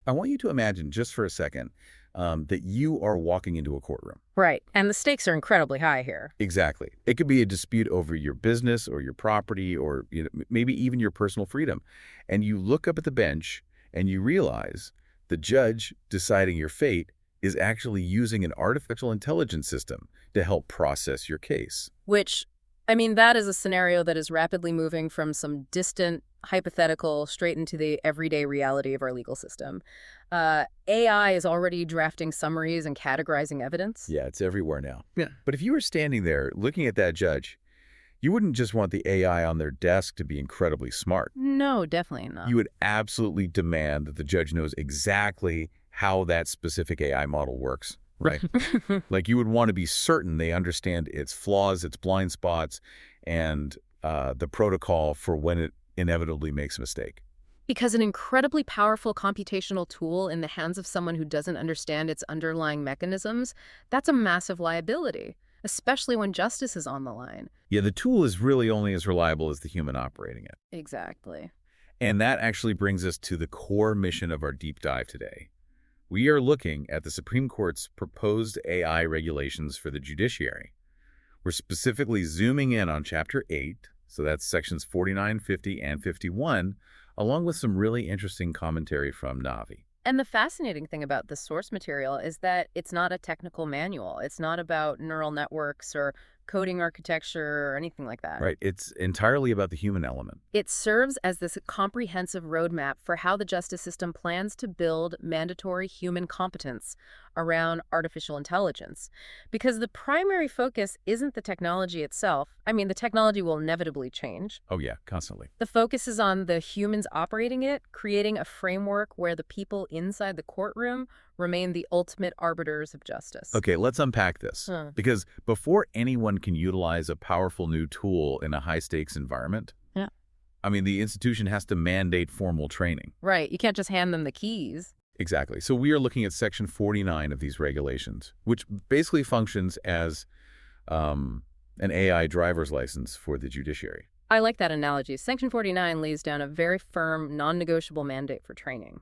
I want you to imagine just for a second that you are walking into a courtroom. Right. And the stakes are incredibly high here. Exactly. It could be a dispute over your business or your property or maybe even your personal freedom. And you look up at the bench and you realize the judge deciding your fate is actually using an artificial intelligence system to help process your case. Which, I mean, that is a scenario that is rapidly moving from some distant hypothetical straight into the everyday reality of our legal system. AI is already drafting summaries and categorizing evidence. Yeah, it's everywhere now. Yeah. But if you were standing there looking at that judge, you wouldn't just want the AI on their desk to be incredibly smart. No, definitely not. You would absolutely demand that the judge knows exactly how that specific AI model works, right? Like you would want to be certain they understand its flaws, its blind spots, and the protocol for when it inevitably makes a mistake. Because an incredibly powerful computational tool in the hands of someone who doesn't understand its underlying mechanisms, that's a massive liability, especially when justice is on the line. Yeah, the tool is really only as reliable as the human operating it. Exactly. And that actually brings us to the core mission of our deep dive today. We are looking at the Supreme Court's proposed AI regulations for the judiciary. We're specifically zooming in on Chapter 8, so that's sections 49, 50, and 51, along with some really interesting commentary from Navi. And the fascinating thing about this source material is that it's not a technical manual. It's not about neural networks or coding architecture or anything like that. Right. It's entirely about the human element. It serves as this comprehensive roadmap for how the justice system plans to build mandatory human competence around artificial intelligence. Because the primary focus isn't the technology itself. I mean, the technology will inevitably change. Oh, yeah, constantly. The focus is on the humans operating it, creating a framework where the people inside the courtroom remain the ultimate arbiters of justice. Okay, let's unpack this. Because before anyone can utilize a powerful new tool in a high-stakes environment, I mean, the institution has to mandate formal training. Right. You can't just hand them the keys. Exactly. So we are looking at Section 49 of these regulations, which basically functions as an AI driver's license for the judiciary. I like that analogy. Section 49 lays down a very firm, non-negotiable mandate for training.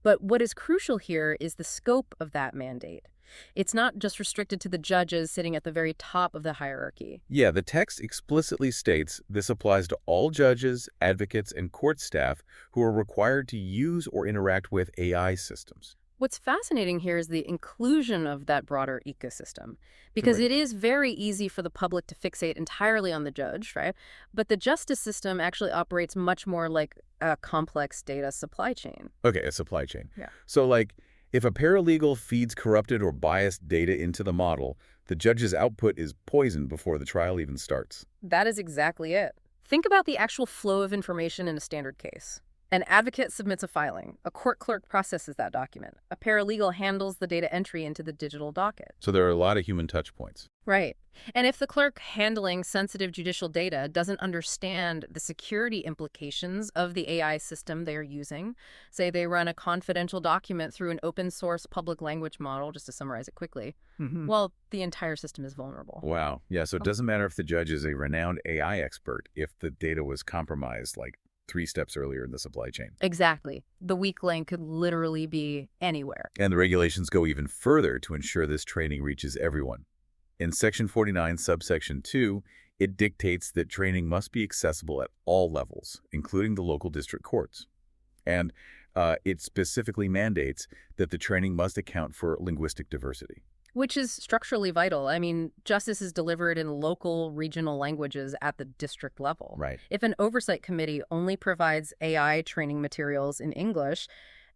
But what is crucial here is the scope of that mandate. It's not just restricted to the judges sitting at the very top of the hierarchy. Yeah, the text explicitly states this applies to all judges, advocates, and court staff who are required to use or interact with AI systems. What's fascinating here is the inclusion of that broader ecosystem, because it is very easy for the public to fixate entirely on the judge, right? But the justice system actually operates much more like a complex data supply chain. Okay, a supply chain. Yeah. So, like, if a paralegal feeds corrupted or biased data into the model, the judge's output is poisoned before the trial even starts. That is exactly it. Think about the actual flow of information in a standard case. An advocate submits a filing. A court clerk processes that document. A paralegal handles the data entry into the digital docket. So there are a lot of human touch points. Right. And if the clerk handling sensitive judicial data doesn't understand the security implications of the AI system they're using, say they run a confidential document through an open source public language model, just to summarize it quickly, well, the entire system is vulnerable. Wow. Yeah, so it doesn't matter if the judge is a renowned AI expert if the data was compromised like 3 steps earlier in the supply chain. Exactly. The weak link could literally be anywhere. And the regulations go even further to ensure this training reaches everyone. In Section 49, subsection 2, it dictates that training must be accessible at all levels, including the local district courts. And it specifically mandates that the training must account for linguistic diversity. Which is structurally vital. I mean, justice is delivered in local, regional languages at the district level. Right. If an oversight committee only provides AI training materials in English,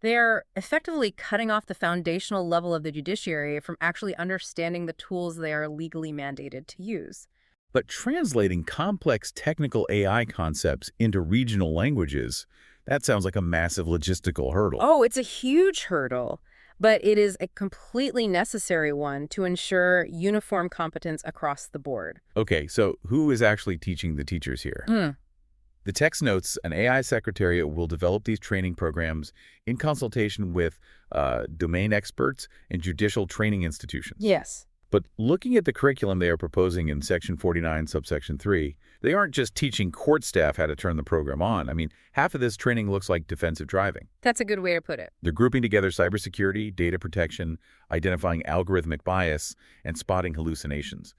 they are effectively cutting off the foundational level of the judiciary from actually understanding the tools they are legally mandated to use. But translating complex technical AI concepts into regional languages, that sounds like a massive logistical hurdle. Oh, it's a huge hurdle. But it is a completely necessary one to ensure uniform competence across the board. Okay, so who is actually teaching the teachers here? The text notes an AI secretariat will develop these training programs in consultation with domain experts and judicial training institutions. Yes. But looking at the curriculum they are proposing in Section 49, subsection 3, they aren't just teaching court staff how to turn the program on. I mean, half of this training looks like defensive driving. That's a good way to put it. They're grouping together cybersecurity, data protection, identifying algorithmic bias, and spotting hallucinations.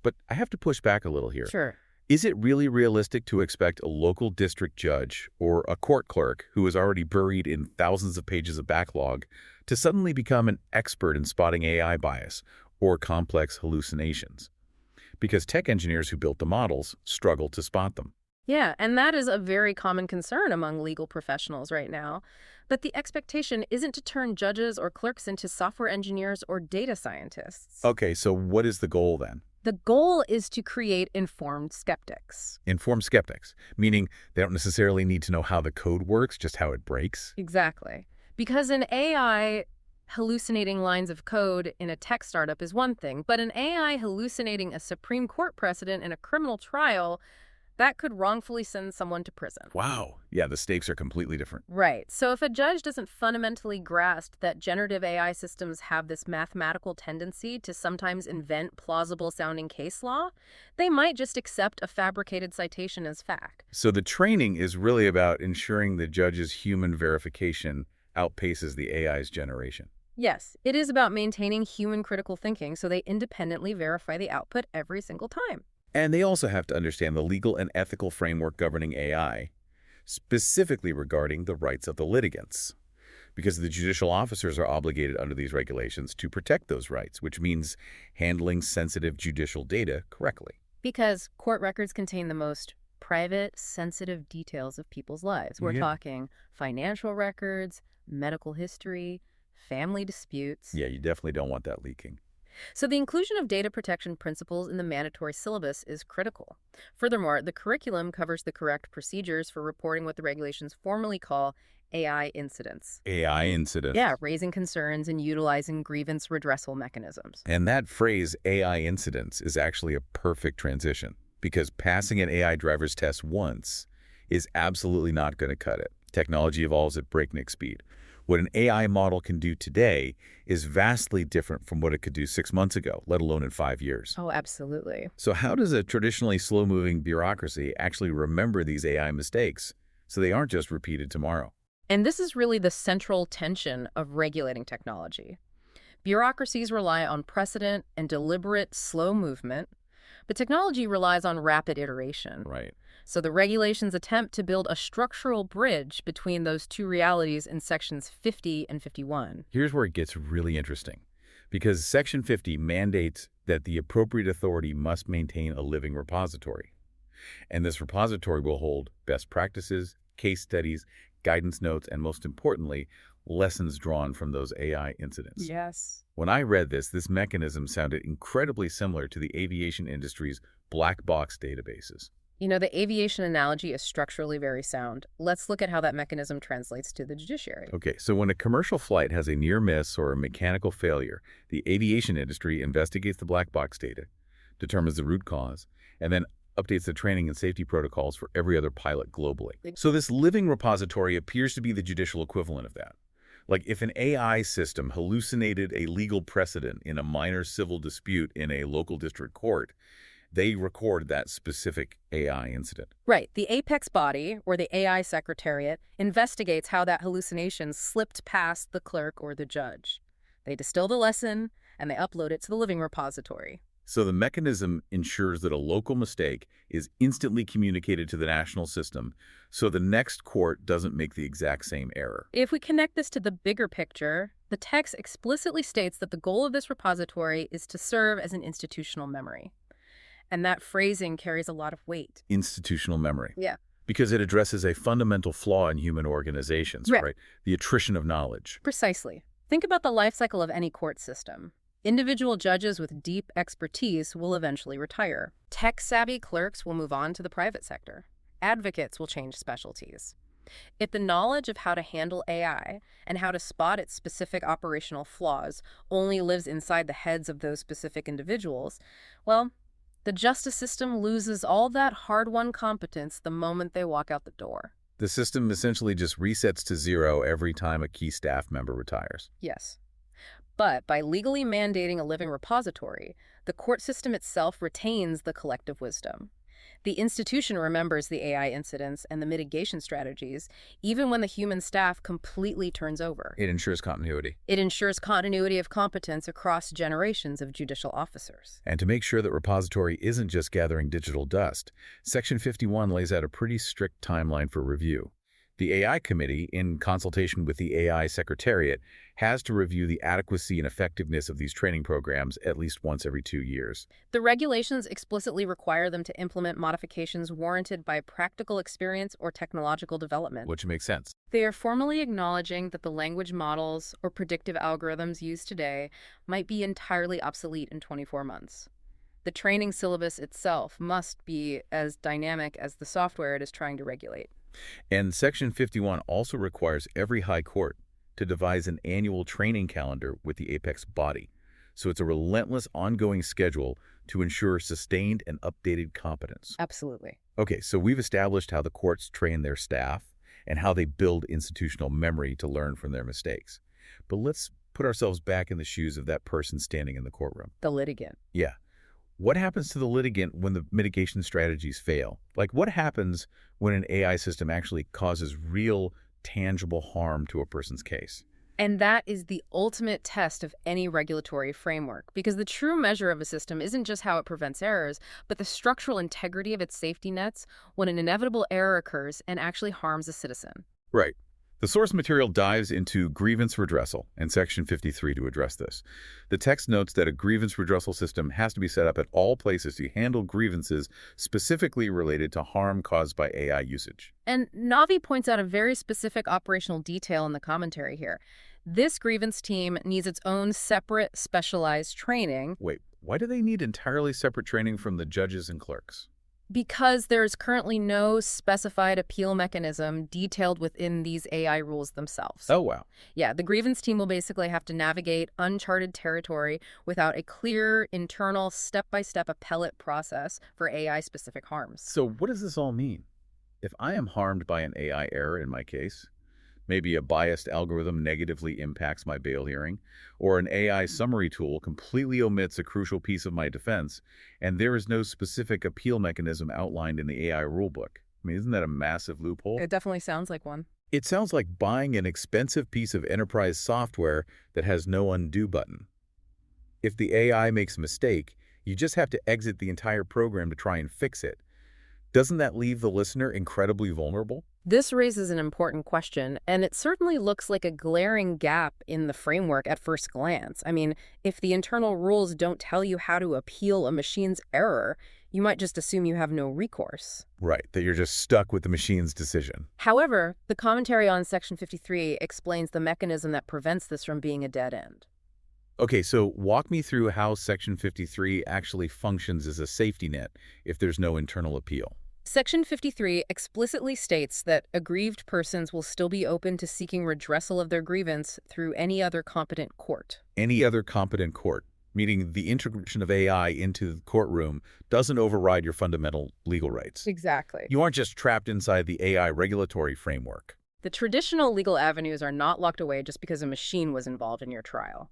But I have to push back a little here. Sure. Is it really realistic to expect a local district judge or a court clerk who is already buried in thousands of pages of backlog to suddenly become an expert in spotting AI bias or complex hallucinations? Because tech engineers who built the models struggle to spot them. Yeah, and that is a very common concern among legal professionals right now. But the expectation isn't to turn judges or clerks into software engineers or data scientists. Okay, so what is the goal then? The goal is to create informed skeptics. Informed skeptics, meaning they don't necessarily need to know how the code works, just how it breaks. Exactly. Because an AI hallucinating lines of code in a tech startup is one thing, but an AI hallucinating a Supreme Court precedent in a criminal trial, that could wrongfully send someone to prison. Wow. Yeah, the stakes are completely different. Right. So if a judge doesn't fundamentally grasp that generative AI systems have this mathematical tendency to sometimes invent plausible-sounding case law, they might just accept a fabricated citation as fact. So the training is really about ensuring the judge's human verification outpaces the AI's generation. Yes, it is about maintaining human critical thinking so they independently verify the output every single time. And they also have to understand the legal and ethical framework governing AI, specifically regarding the rights of the litigants. Because the judicial officers are obligated under these regulations to protect those rights, which means handling sensitive judicial data correctly. Because court records contain the most private, sensitive details of people's lives. We're talking financial records, medical history, family disputes. Yeah, you definitely don't want that leaking. So the inclusion of data protection principles in the mandatory syllabus is critical. Furthermore, the curriculum covers the correct procedures for reporting what the regulations formally call AI incidents. AI incidents. Yeah, raising concerns and utilizing grievance redressal mechanisms. And that phrase, AI incidents, is actually a perfect transition, because passing an AI driver's test once is absolutely not going to cut it. Technology evolves at breakneck speed. What an AI model can do today is vastly different from what it could do 6 months ago, let alone in 5 years. Oh, absolutely. So how does a traditionally slow-moving bureaucracy actually remember these AI mistakes so they aren't just repeated tomorrow? And this is really the central tension of regulating technology. Bureaucracies rely on precedent and deliberate, slow movement, but technology relies on rapid iteration. Right. So the regulations attempt to build a structural bridge between those two realities in sections 50 and 51. Here's where it gets really interesting, because Section 50 mandates that the appropriate authority must maintain a living repository. And this repository will hold best practices, case studies, guidance notes, and most importantly, lessons drawn from those AI incidents. Yes. When I read this mechanism sounded incredibly similar to the aviation industry's black box databases. You know, the aviation analogy is structurally very sound. Let's look at how that mechanism translates to the judiciary. Okay, so when a commercial flight has a near miss or a mechanical failure, the aviation industry investigates the black box data, determines the root cause, and then updates the training and safety protocols for every other pilot globally. So this living repository appears to be the judicial equivalent of that. Like if an AI system hallucinated a legal precedent in a minor civil dispute in a local district court, they record that specific AI incident. Right. The apex body, or the AI secretariat, investigates how that hallucination slipped past the clerk or the judge. They distill the lesson, and they upload it to the living repository. So the mechanism ensures that a local mistake is instantly communicated to the national system, so the next court doesn't make the exact same error. If we connect this to the bigger picture, the text explicitly states that the goal of this repository is to serve as an institutional memory. And that phrasing carries a lot of weight. Institutional memory. Yeah. Because it addresses a fundamental flaw in human organizations, right? The attrition of knowledge. Precisely. Think about the life cycle of any court system. Individual judges with deep expertise will eventually retire. Tech-savvy clerks will move on to the private sector. Advocates will change specialties. If the knowledge of how to handle AI and how to spot its specific operational flaws only lives inside the heads of those specific individuals, well, the justice system loses all that hard-won competence the moment they walk out the door. The system essentially just resets to zero every time a key staff member retires. Yes. But by legally mandating a living repository, the court system itself retains the collective wisdom. The institution remembers the AI incidents and the mitigation strategies, even when the human staff completely turns over. It ensures continuity. It ensures continuity of competence across generations of judicial officers. And to make sure that repository isn't just gathering digital dust, Section 51 lays out a pretty strict timeline for review. The AI Committee, in consultation with the AI Secretariat, has to review the adequacy and effectiveness of these training programs at least once every 2 years. The regulations explicitly require them to implement modifications warranted by practical experience or technological development. Which makes sense. They are formally acknowledging that the language models or predictive algorithms used today might be entirely obsolete in 24 months. The training syllabus itself must be as dynamic as the software it is trying to regulate. And Section 51 also requires every high court to devise an annual training calendar with the apex body. So it's a relentless, ongoing schedule to ensure sustained and updated competence. Absolutely. Okay, so we've established how the courts train their staff and how they build institutional memory to learn from their mistakes. But let's put ourselves back in the shoes of that person standing in the courtroom. The litigant. Yeah. What happens to the litigant when the mitigation strategies fail? Like, what happens when an AI system actually causes real, tangible harm to a person's case? And that is the ultimate test of any regulatory framework, because the true measure of a system isn't just how it prevents errors, but the structural integrity of its safety nets when an inevitable error occurs and actually harms a citizen. Right. The source material dives into grievance redressal in Section 53 to address this. The text notes that a grievance redressal system has to be set up at all places to handle grievances specifically related to harm caused by AI usage. And Navi points out a very specific operational detail in the commentary here. This grievance team needs its own separate, specialized training. Wait, why do they need entirely separate training from the judges and clerks? Because there's currently no specified appeal mechanism detailed within these AI rules themselves. Oh, wow. Yeah, the grievance team will basically have to navigate uncharted territory without a clear, internal, step-by-step appellate process for AI-specific harms. So what does this all mean? If I am harmed by an AI error in my case, maybe a biased algorithm negatively impacts my bail hearing, or an AI summary tool completely omits a crucial piece of my defense, and there is no specific appeal mechanism outlined in the AI rulebook. I mean, isn't that a massive loophole? It definitely sounds like one. It sounds like buying an expensive piece of enterprise software that has no undo button. If the AI makes a mistake, you just have to exit the entire program to try and fix it. Doesn't that leave the listener incredibly vulnerable? This raises an important question, and it certainly looks like a glaring gap in the framework at first glance. I mean, if the internal rules don't tell you how to appeal a machine's error, you might just assume you have no recourse. Right, that you're just stuck with the machine's decision. However, the commentary on Section 53 explains the mechanism that prevents this from being a dead end. Okay, so walk me through how Section 53 actually functions as a safety net if there's no internal appeal. Section 53 explicitly states that aggrieved persons will still be open to seeking redressal of their grievance through any other competent court. Any other competent court, meaning the integration of AI into the courtroom doesn't override your fundamental legal rights. Exactly. You aren't just trapped inside the AI regulatory framework. The traditional legal avenues are not locked away just because a machine was involved in your trial.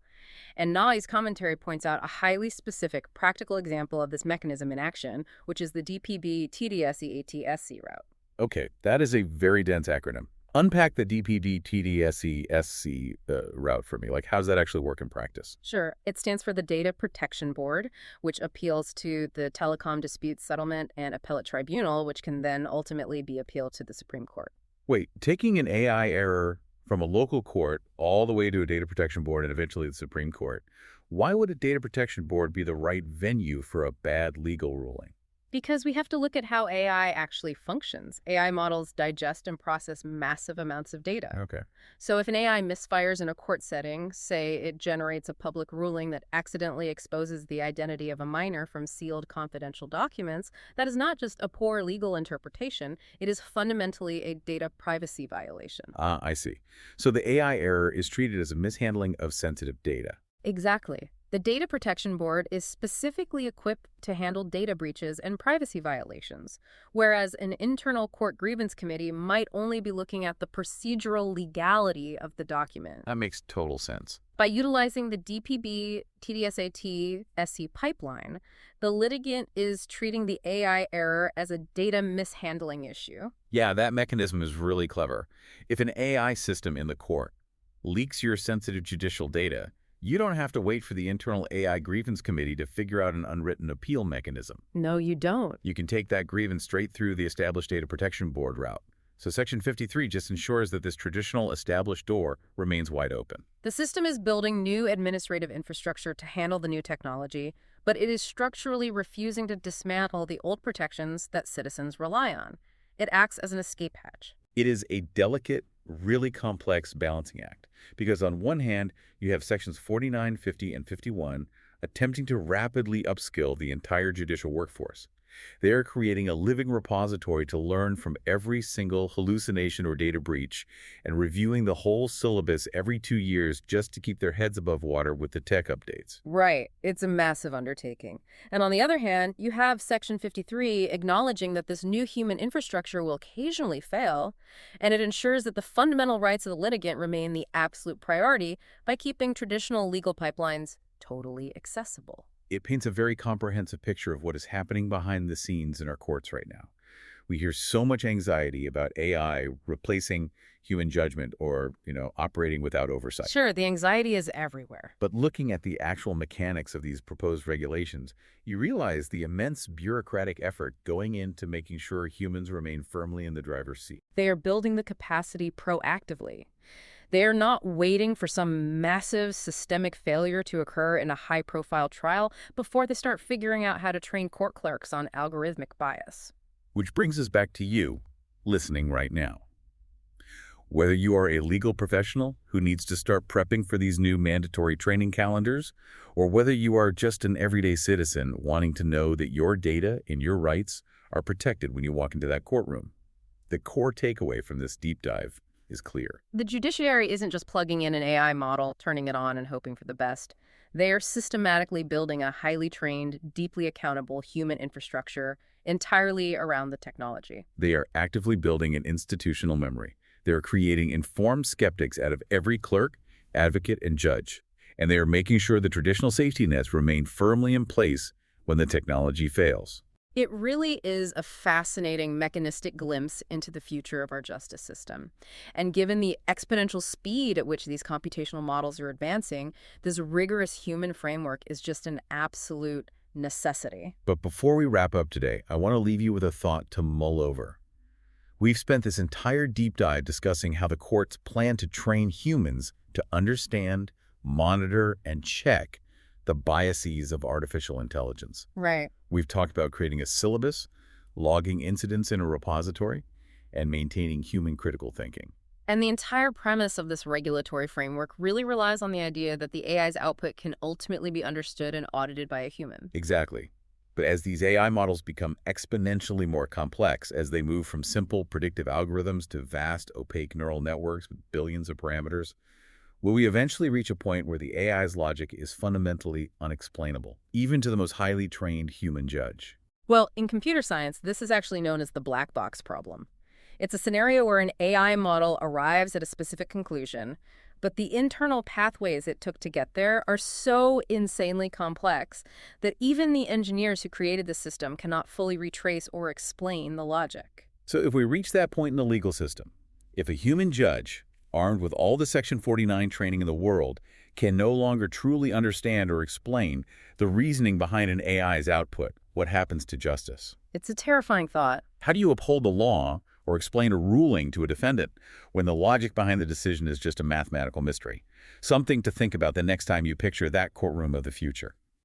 And Na'i's commentary points out a highly specific practical example of this mechanism in action, which is the DPB TDSE ATSC route. Okay, that is a very dense acronym. Unpack the DPD TDSE SC route for me. Like, how does that actually work in practice? Sure. It stands for the Data Protection Board, which appeals to the Telecom Dispute Settlement and Appellate Tribunal, which can then ultimately be appealed to the Supreme Court. Wait, taking an AI error from a local court all the way to a data protection board and eventually the Supreme Court, why would a data protection board be the right venue for a bad legal ruling? Because we have to look at how AI actually functions. AI models digest and process massive amounts of data. Okay. So if an AI misfires in a court setting, say it generates a public ruling that accidentally exposes the identity of a minor from sealed confidential documents, that is not just a poor legal interpretation, it is fundamentally a data privacy violation. I see. So the AI error is treated as a mishandling of sensitive data. Exactly. The Data Protection Board is specifically equipped to handle data breaches and privacy violations, whereas an internal court grievance committee might only be looking at the procedural legality of the document. That makes total sense. By utilizing the DPB TDSAT SC pipeline, the litigant is treating the AI error as a data mishandling issue. Yeah, that mechanism is really clever. If an AI system in the court leaks your sensitive judicial data, you don't have to wait for the internal AI grievance committee to figure out an unwritten appeal mechanism. No, you don't. You can take that grievance straight through the established Data Protection Board route. So Section 53 just ensures that this traditional established door remains wide open. The system is building new administrative infrastructure to handle the new technology, but it is structurally refusing to dismantle the old protections that citizens rely on. It acts as an escape hatch. It is a delicate, really complex balancing act, because on one hand, you have Sections 49, 50, and 51 attempting to rapidly upskill the entire judicial workforce. They are creating a living repository to learn from every single hallucination or data breach and reviewing the whole syllabus every 2 years just to keep their heads above water with the tech updates. Right. It's a massive undertaking. And on the other hand, you have Section 53 acknowledging that this new human infrastructure will occasionally fail, and it ensures that the fundamental rights of the litigant remain the absolute priority by keeping traditional legal pipelines totally accessible. It paints a very comprehensive picture of what is happening behind the scenes in our courts right now. We hear so much anxiety about AI replacing human judgment or, operating without oversight. Sure, the anxiety is everywhere. But looking at the actual mechanics of these proposed regulations, you realize the immense bureaucratic effort going into making sure humans remain firmly in the driver's seat. They are building the capacity proactively. They are not waiting for some massive systemic failure to occur in a high-profile trial before they start figuring out how to train court clerks on algorithmic bias. Which brings us back to you, listening right now. Whether you are a legal professional who needs to start prepping for these new mandatory training calendars, or whether you are just an everyday citizen wanting to know that your data and your rights are protected when you walk into that courtroom, the core takeaway from this deep dive is clear. The judiciary isn't just plugging in an AI model, turning it on, and hoping for the best. They are systematically building a highly trained, deeply accountable human infrastructure entirely around the technology. They are actively building an institutional memory. They are creating informed skeptics out of every clerk, advocate, and judge. And they are making sure the traditional safety nets remain firmly in place when the technology fails. It really is a fascinating mechanistic glimpse into the future of our justice system. And given the exponential speed at which these computational models are advancing, this rigorous human framework is just an absolute necessity. But before we wrap up today, I want to leave you with a thought to mull over. We've spent this entire deep dive discussing how the courts plan to train humans to understand, monitor, and check the biases of artificial intelligence. Right. We've talked about creating a syllabus, logging incidents in a repository, and maintaining human critical thinking. And the entire premise of this regulatory framework really relies on the idea that the AI's output can ultimately be understood and audited by a human. Exactly. But as these AI models become exponentially more complex, as they move from simple predictive algorithms to vast, opaque neural networks with billions of parameters, will we eventually reach a point where the AI's logic is fundamentally unexplainable, even to the most highly trained human judge? Well, in computer science, this is actually known as the black box problem. It's a scenario where an AI model arrives at a specific conclusion, but the internal pathways it took to get there are so insanely complex that even the engineers who created the system cannot fully retrace or explain the logic. So if we reach that point in the legal system, if a human judge, armed with all the Section 49 training in the world, can no longer truly understand or explain the reasoning behind an AI's output, what happens to justice? It's a terrifying thought. How do you uphold the law or explain a ruling to a defendant when the logic behind the decision is just a mathematical mystery? Something to think about the next time you picture that courtroom of the future.